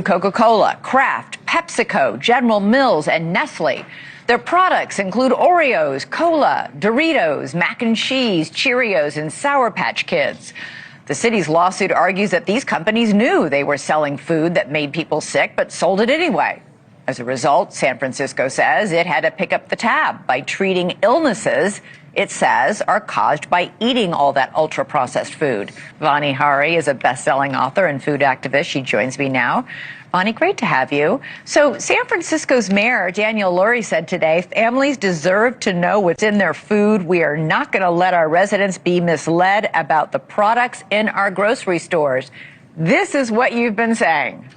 Coca-Cola, Kraft, PepsiCo, General Mills, and Nestle. Their products include Oreos, Cola, Doritos, mac and cheese, Cheerios, and Sour Patch Kids. The city's lawsuit argues that these companies knew they were selling food that made people sick, but sold it anyway. As a result, San Francisco says it had to pick up the tab by treating illnesses it says are caused by eating all that ultra-processed food. Vani Hari is a best-selling author and food activist. She joins me now. Vani, great to have you. So San Francisco's mayor, Daniel Lurie, said today, families deserve to know what's in their food. We are not going to let our residents be misled about the products in our grocery stores. This is what you've been saying.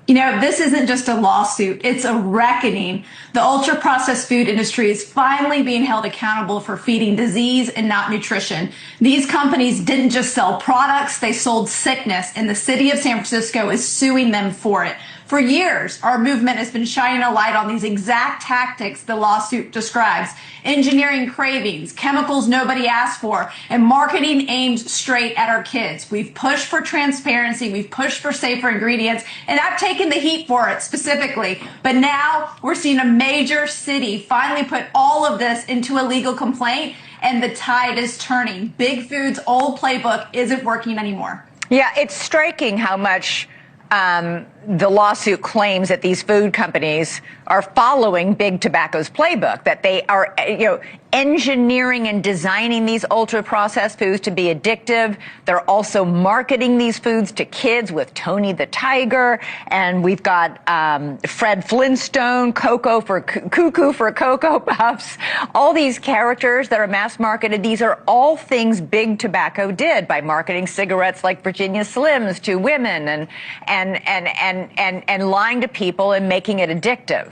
You know, this isn't just a lawsuit, it's a reckoning. The ultra-processed food industry is finally being held accountable for feeding disease and not nutrition. These companies didn't just sell products, they sold sickness, and the city of San Francisco is suing them for it. For years, our movement has been shining a light on these exact tactics the lawsuit describes. Engineering cravings, chemicals nobody asked for, and marketing aimed straight at our kids. We've pushed for transparency, we've pushed for safer ingredients, and I've taken the heat for it specifically. But now we're seeing a major city finally put all of this into a legal complaint, and the tide is turning. Big Food's old playbook isn't working anymore. Yeah, it's striking how much the lawsuit claims that these food companies are following Big Tobacco's playbook, that they are, engineering and designing these ultra-processed foods to be addictive. They're also marketing these foods to kids with Tony the Tiger, and we've got Fred Flintstone, Cuckoo for Cocoa Puffs, all these characters that are mass marketed. These are all things Big Tobacco did by marketing cigarettes like Virginia Slims to women and lying to people and making it addictive.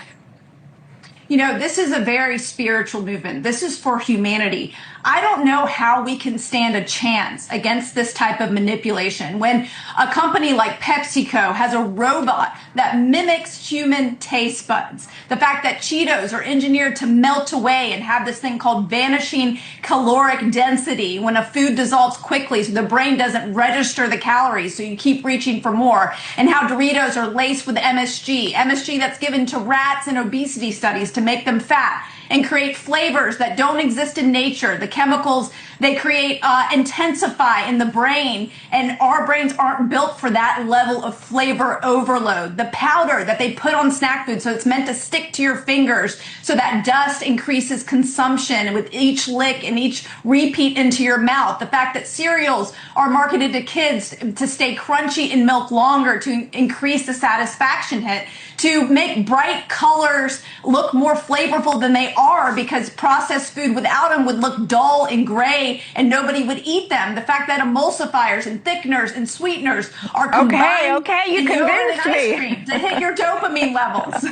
You know, this is a very spiritual movement. This is for humanity. I don't know how we can stand a chance against this type of manipulation when a company like PepsiCo has a robot that mimics human taste buds. The fact that Cheetos are engineered to melt away and have this thing called vanishing caloric density when a food dissolves quickly so the brain doesn't register the calories, so you keep reaching for more. And how Doritos are laced with MSG that's given to rats in obesity studies to make them fat, and create flavors that don't exist in nature. The chemicals they create intensify in the brain, and our brains aren't built for that level of flavor overload. The powder that they put on snack food, so it's meant to stick to your fingers, so that dust increases consumption with each lick and each repeat into your mouth. The fact that cereals are marketed to kids to stay crunchy in milk longer, to increase the satisfaction hit, to make bright colors look more flavorful than they are, because processed food without them would look dull and gray and nobody would eat them. The fact that emulsifiers and thickeners and sweeteners are combined you in yogurt convinced and me ice cream to hit your dopamine levels.